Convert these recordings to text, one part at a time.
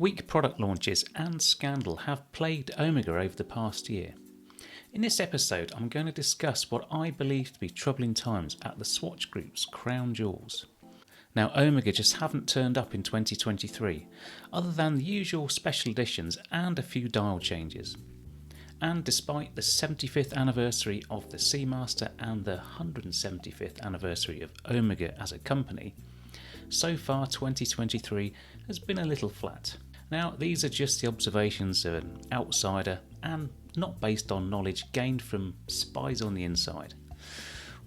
Weak product launches and scandal have plagued Omega over the past year. In this episode, I'm going to discuss what I believe to be troubling times at the Swatch Group's crown jewels. Now, Omega just haven't turned up in 2023, other than the usual special editions and a few dial changes. And despite the 75th anniversary of the Seamaster and the 175th anniversary of Omega as a company, so far 2023 has been a little flat. Now, these are just the observations of an outsider and not based on knowledge gained from spies on the inside.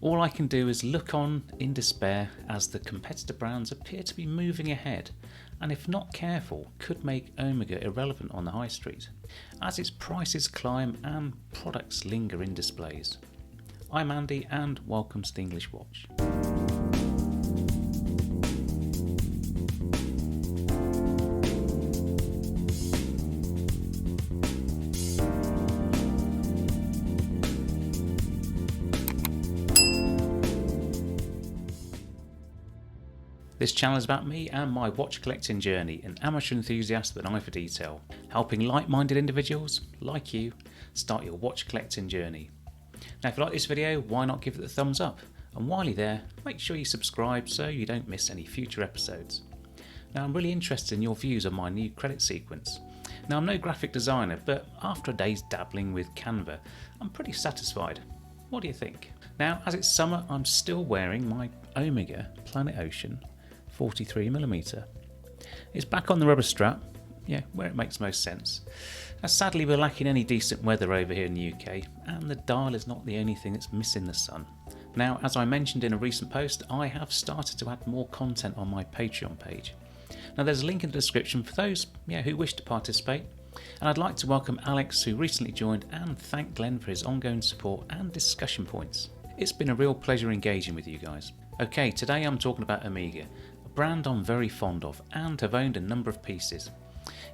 All I can do is look on in despair as the competitor brands appear to be moving ahead, and if not careful could make Omega irrelevant on the high street, as its prices climb and products linger in displays. I'm Andy and welcome to the English Watch. This channel is about me and my watch collecting journey, an amateur enthusiast with an eye for detail, helping like-minded individuals, like you, start your watch collecting journey. Now if you like this video, why not give it a thumbs up? And while you're there, make sure you subscribe so you don't miss any future episodes. Now I'm really interested in your views on my new credit sequence. Now I'm no graphic designer, but after a day's dabbling with Canva, I'm pretty satisfied. What do you think? Now as it's summer, I'm still wearing my Omega Planet Ocean 43mm. It's back on the rubber strap, where it makes most sense. Now, sadly we're lacking any decent weather over here in the UK, and the dial is not the only thing that's missing the sun. Now, as I mentioned in a recent post, I have started to add more content on my Patreon page. Now there's a link in the description for those who wish to participate, and I'd like to welcome Alex, who recently joined, and thank Glenn for his ongoing support and discussion points. It's been a real pleasure engaging with you guys. Okay, today I'm talking about Omega, brand I'm very fond of and have owned a number of pieces.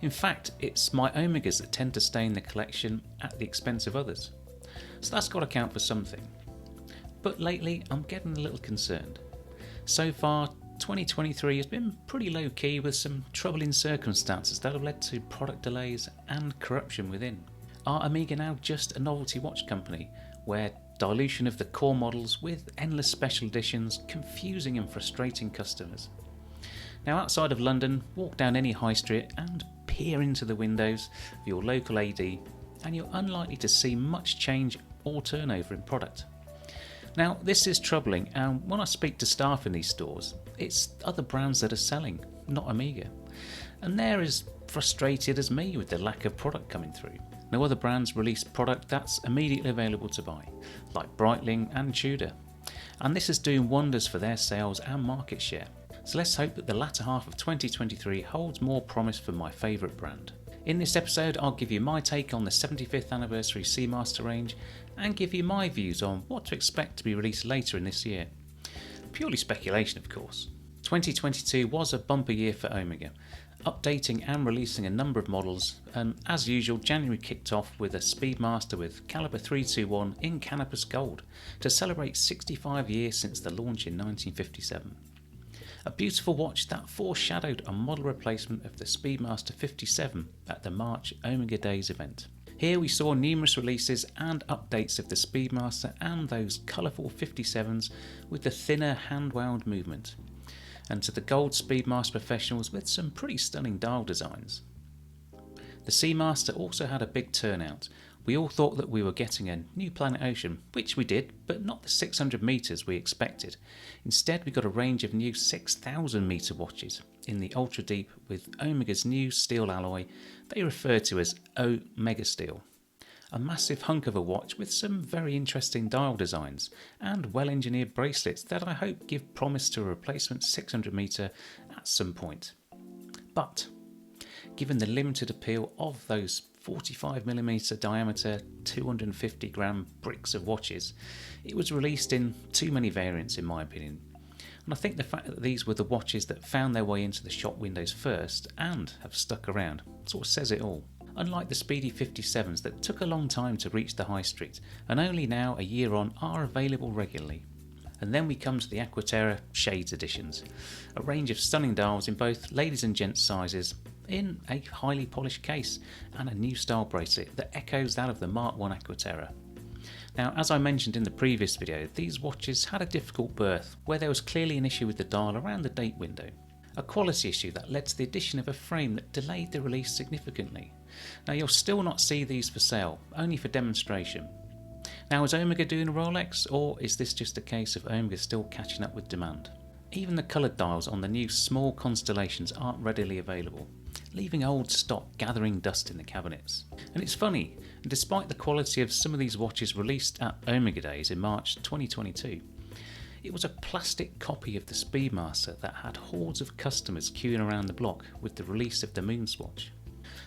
In fact, it's my Omegas that tend to stay in the collection at the expense of others. So that's got to count for something. But lately I'm getting a little concerned. So far 2023 has been pretty low key, with some troubling circumstances that have led to product delays and corruption within. Are Omega now just a novelty watch company where dilution of the core models with endless special editions confusing and frustrating customers? Now outside of London, walk down any high street and peer into the windows of your local AD and you're unlikely to see much change or turnover in product. Now this is troubling, and when I speak to staff in these stores, it's other brands that are selling, not Omega. And they're as frustrated as me with the lack of product coming through. No other brands release product that's immediately available to buy, like Breitling and Tudor. And this is doing wonders for their sales and market share. So let's hope that the latter half of 2023 holds more promise for my favourite brand. In this episode, I'll give you my take on the 75th anniversary Seamaster range and give you my views on what to expect to be released later in this year. Purely speculation, of course. 2022 was a bumper year for Omega, updating and releasing a number of models, and as usual January kicked off with a Speedmaster with caliber 321 in Canopus Gold to celebrate 65 years since the launch in 1957. A beautiful watch that foreshadowed a model replacement of the Speedmaster 57 at the March Omega Days event. Here we saw numerous releases and updates of the Speedmaster and those colourful 57s with the thinner hand-wound movement, and to the gold Speedmaster professionals with some pretty stunning dial designs. The Seamaster also had a big turnout. We all thought that we were getting a new Planet Ocean, which we did, but not the 600 metres we expected. Instead we got a range of new 6,000 metre watches in the ultra deep with Omega's new steel alloy they refer to as Omega Steel. A massive hunk of a watch with some very interesting dial designs and well engineered bracelets that I hope give promise to a replacement 600 metre at some point. But given the limited appeal of those 45mm diameter 250 gram bricks of watches, it was released in too many variants in my opinion. And I think the fact that these were the watches that found their way into the shop windows first and have stuck around sort of says it all. Unlike the speedy 57s that took a long time to reach the high street and only now a year on are available regularly. And then we come to the Aquaterra Shades editions, a range of stunning dials in both ladies and gents sizes, in a highly polished case and a new style bracelet that echoes that of the Mark I Aquaterra. Now, as I mentioned in the previous video, these watches had a difficult birth where there was clearly an issue with the dial around the date window. A quality issue that led to the addition of a frame that delayed the release significantly. Now, you'll still not see these for sale, only for demonstration. Now, is Omega doing a Rolex, or is this just a case of Omega still catching up with demand? Even the coloured dials on the new small constellations aren't readily available, leaving old stock gathering dust in the cabinets. And it's funny, despite the quality of some of these watches released at Omega Days in March 2022, it was a plastic copy of the Seamaster that had hordes of customers queuing around the block with the release of the Moonswatch.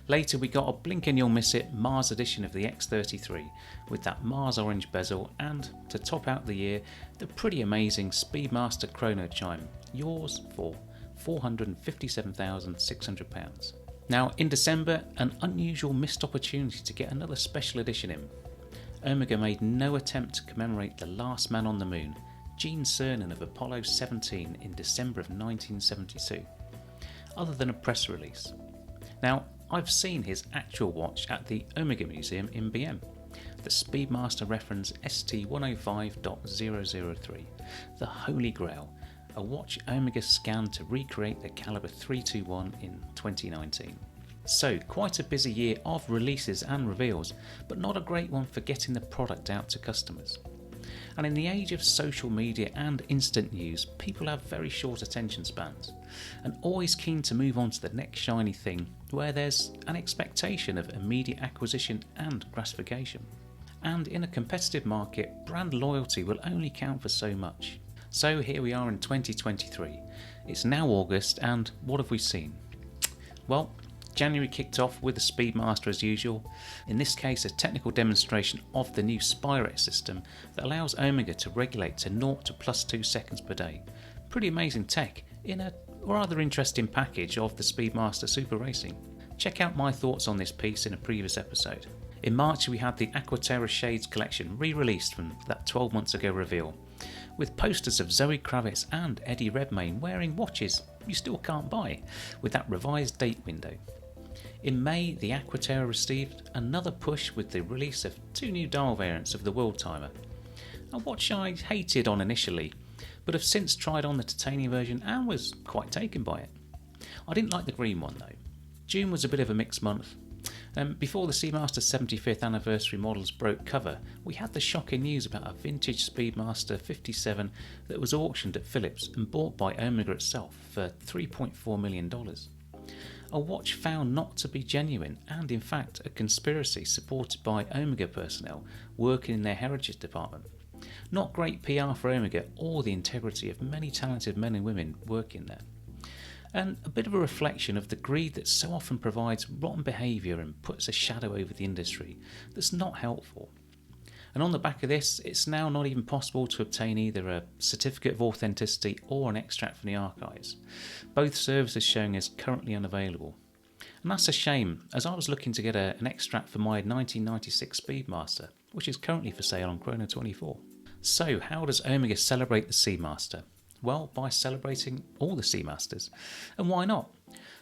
Later we got a blink and you'll miss it Mars edition of the X33 with that Mars orange bezel, and to top out the year, the pretty amazing Seamaster Chrono Chime, yours for £457,600. Now in December, an unusual missed opportunity to get another special edition in. Omega made no attempt to commemorate the last man on the moon, Gene Cernan of Apollo 17 in December of 1972, other than a press release. Now, I've seen his actual watch at the Omega Museum in BM, the Seamaster reference ST105.003, the Holy Grail, a watch Omega scanned to recreate the caliber 321 in 2019. So, quite a busy year of releases and reveals, but not a great one for getting the product out to customers. And in the age of social media and instant news, people have very short attention spans and always keen to move on to the next shiny thing where there's an expectation of immediate acquisition and gratification. And in a competitive market, brand loyalty will only count for so much. So here we are in 2023. It's now August, and what have we seen? Well, January kicked off with the Seamaster as usual, in this case a technical demonstration of the new Spirate system that allows Omega to regulate to 0 to +2 seconds per day. Pretty amazing tech in a rather interesting package of the Seamaster Super Racing. Check out my thoughts on this piece in a previous episode. In March we had the Aquaterra Shades collection re-released from that 12 months ago reveal, with posters of Zoe Kravitz and Eddie Redmayne wearing watches you still can't buy, with that revised date window. In May, the Aquaterra received another push with the release of 2 new dial variants of the World Timer, a watch I hated on initially, but have since tried on the titanium version and was quite taken by it. I didn't like the green one though. June was a bit of a mixed month. Before the Seamaster 75th anniversary models broke cover, we had the shocking news about a vintage Seamaster 57 that was auctioned at Phillips and bought by Omega itself for $3.4 million. A watch found not to be genuine and in fact a conspiracy supported by Omega personnel working in their heritage department. Not great PR for Omega or the integrity of many talented men and women working there. And a bit of a reflection of the greed that so often provides rotten behaviour and puts a shadow over the industry that's not helpful. And on the back of this, it's now not even possible to obtain either a certificate of authenticity or an extract from the archives, both services showing as currently unavailable. And that's a shame, as I was looking to get an extract for my 1996 Seamaster, which is currently for sale on Chrono24. So how does Omega celebrate the Seamaster? Well, by celebrating all the Seamasters. And why not?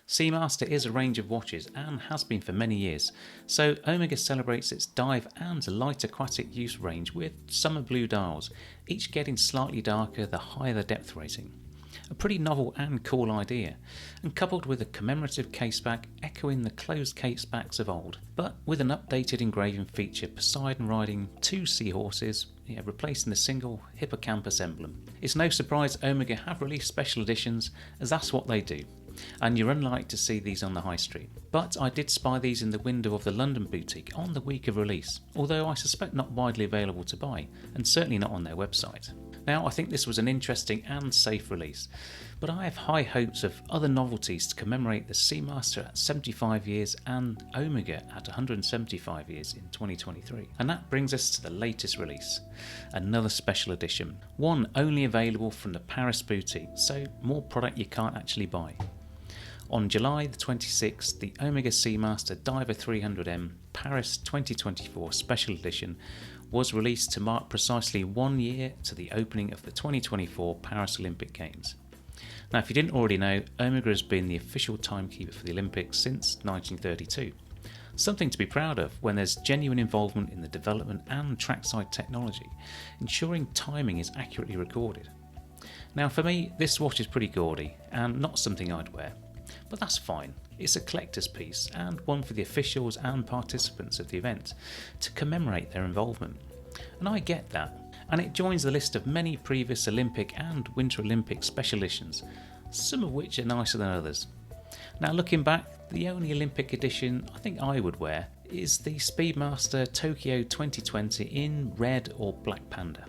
Seamaster is a range of watches and has been for many years, so Omega celebrates its dive and light aquatic use range with summer blue dials, each getting slightly darker the higher the depth rating. A pretty novel and cool idea, and coupled with a commemorative caseback echoing the closed casebacks of old, but with an updated engraving feature Poseidon riding 2 seahorses, replacing the single hippocampus emblem. It's no surprise Omega have released special editions, as that's what they do, and you're unlikely to see these on the high street. But I did spy these in the window of the London boutique on the week of release, although I suspect not widely available to buy, and certainly not on their website. Now, I think this was an interesting and safe release, but I have high hopes of other novelties to commemorate the Seamaster at 75 years and Omega at 175 years in 2023. And that brings us to the latest release, another special edition, one only available from the Paris boutique, so more product you can't actually buy. On July the 26th, the Omega Seamaster Diver 300M Paris 2024 Special Edition was released to mark precisely 1 year to the opening of the 2024 Paris Olympic Games. Now, if you didn't already know, Omega has been the official timekeeper for the Olympics since 1932. Something to be proud of when there's genuine involvement in the development and trackside technology, ensuring timing is accurately recorded. Now for me, this watch is pretty gaudy and not something I'd wear, but that's fine. It's a collector's piece and one for the officials and participants of the event to commemorate their involvement. And I get that, and it joins the list of many previous Olympic and Winter Olympic special editions, some of which are nicer than others. Now looking back, the only Olympic edition I think I would wear is the Seamaster Tokyo 2020 in red or black panda.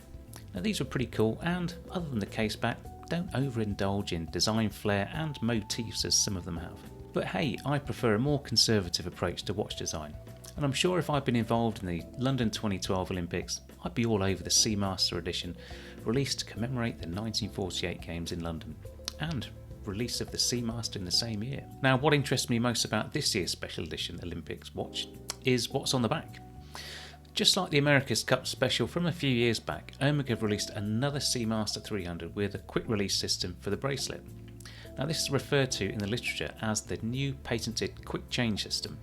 Now these were pretty cool, and other than the case back, don't overindulge in design flair and motifs as some of them have. But hey, I prefer a more conservative approach to watch design, and I'm sure if I'd been involved in the London 2012 Olympics, I'd be all over the Seamaster edition released to commemorate the 1948 Games in London, and release of the Seamaster in the same year. Now what interests me most about this year's special edition Olympics watch is what's on the back. Just like the America's Cup special from a few years back, Omega have released another Seamaster 300 with a quick release system for the bracelet. Now this is referred to in the literature as the new patented quick change system.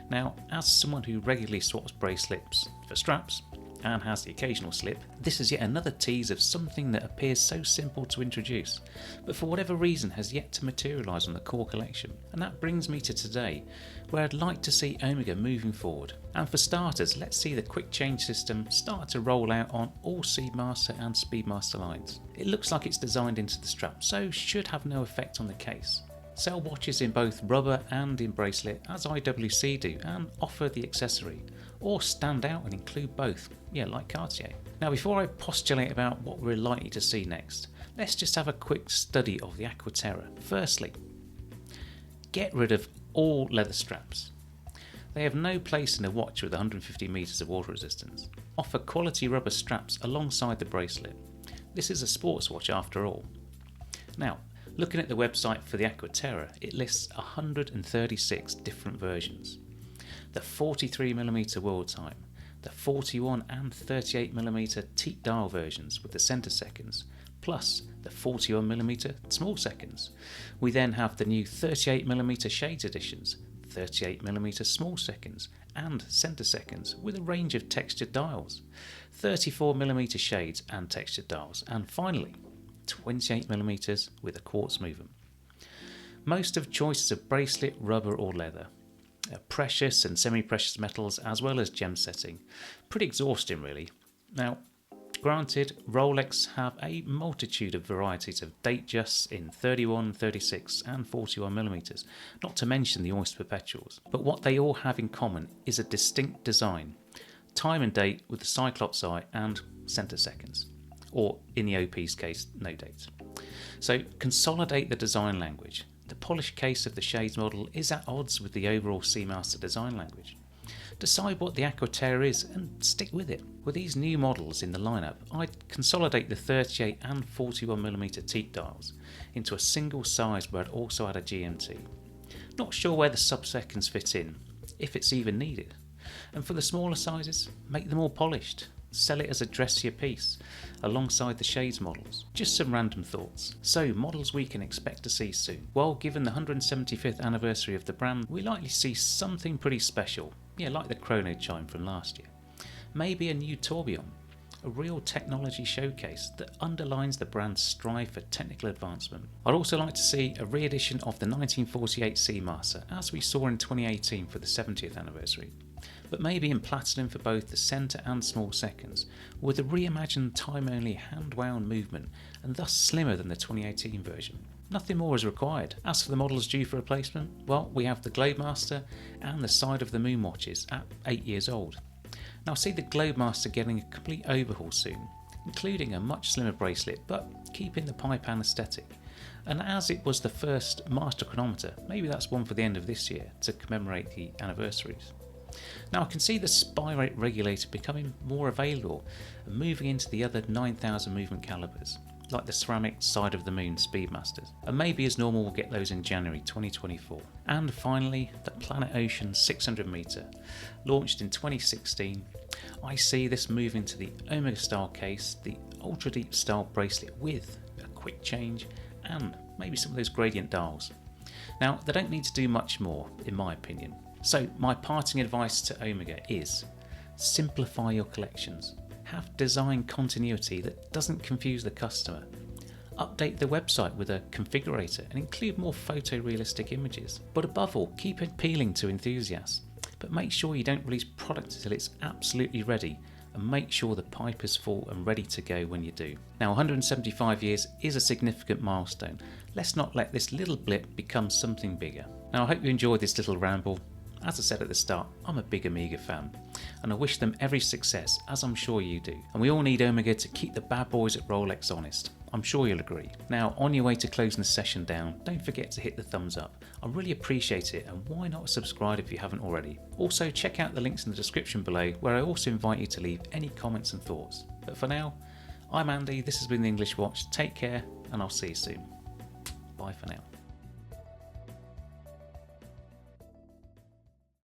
Now, as someone who regularly swaps bracelets for straps and has the occasional slip, this is yet another tease of something that appears so simple to introduce, but for whatever reason has yet to materialise on the core collection. And that brings me to today, where I'd like to see Omega moving forward. And for starters, let's see the quick change system start to roll out on all Seamaster and Speedmaster lines. It looks like it's designed into the strap, so should have no effect on the case. Sell watches in both rubber and in bracelet, as IWC do, and offer the accessory, or stand out and include both, like Cartier. Now before I postulate about what we're likely to see next, let's just have a quick study of the Aquaterra. Firstly, get rid of all leather straps. They have no place in a watch with 150 metres of water resistance. Offer quality rubber straps alongside the bracelet. This is a sports watch after all. Now, looking at the website for the Aquaterra, it lists 136 different versions. The 43mm world time, the 41 and 38mm teak dial versions with the centre seconds, plus the 41mm small seconds. We then have the new 38mm shades editions, 38mm small seconds and centre seconds with a range of textured dials, 34mm shades and textured dials, and finally 28mm with a quartz movement. Most of choices of bracelet, rubber or leather. Precious and semi-precious metals as well as gem setting. Pretty exhausting really. Now granted, Rolex have a multitude of varieties of Datejusts in 31, 36 and 41mm, not to mention the Oyster Perpetuals. But what they all have in common is a distinct design. Time and date with the Cyclops eye and centre seconds. Or in the OP's case, no dates. So consolidate the design language. The polished case of the Shades model is at odds with the overall Seamaster design language. Decide what the Aquaterra is and stick with it. With these new models in the lineup, I'd consolidate the 38 and 41mm teak dials into a single size where I'd also add a GMT. Not sure where the sub-seconds fit in, if it's even needed. And for the smaller sizes, make them all polished. Sell it as a dressier piece, alongside the Shades models. Just some random thoughts. So, models we can expect to see soon. Well, given the 175th anniversary of the brand, we likely see something pretty special. Like the Chrono Chime from last year. Maybe a new tourbillon. A real technology showcase that underlines the brand's strive for technical advancement. I'd also like to see a re-edition of the 1948 Seamaster, as we saw in 2018 for the 70th anniversary. But maybe in platinum for both the centre and small seconds, with a reimagined time-only hand-wound movement and thus slimmer than the 2018 version. Nothing more is required. As for the models due for replacement, well, we have the Globemaster and the Side of the Moon watches at 8 years old. Now I see the Globemaster getting a complete overhaul soon, including a much slimmer bracelet but keeping the Paipan aesthetic. And as it was the first master chronometer, maybe that's one for the end of this year to commemorate the anniversaries. Now I can see the spy rate regulator becoming more available and moving into the other 9,000 movement calibers, like the ceramic Side of the Moon Speedmasters, and maybe as normal we'll get those in January 2024. And finally, the Planet Ocean 600 meter, launched in 2016. I see this move into the Omega style case, the ultra deep style bracelet with a quick change and maybe some of those gradient dials. Now, they don't need to do much more, in my opinion. So my parting advice to Omega is simplify your collections. Have design continuity that doesn't confuse the customer. Update the website with a configurator and include more photorealistic images. But above all, keep appealing to enthusiasts. But make sure you don't release product until it's absolutely ready, and make sure the pipe is full and ready to go when you do. Now, 175 years is a significant milestone. Let's not let this little blip become something bigger. Now, I hope you enjoyed this little ramble. As I said at the start, I'm a big Amiga fan, and I wish them every success, as I'm sure you do. And we all need Omega to keep the bad boys at Rolex honest. I'm sure you'll agree. Now, on your way to closing the session down, don't forget to hit the thumbs up. I really appreciate it, and why not subscribe if you haven't already. Also, check out the links in the description below, where I also invite you to leave any comments and thoughts. But for now, I'm Andy, this has been the English Watch. Take care, and I'll see you soon. Bye for now.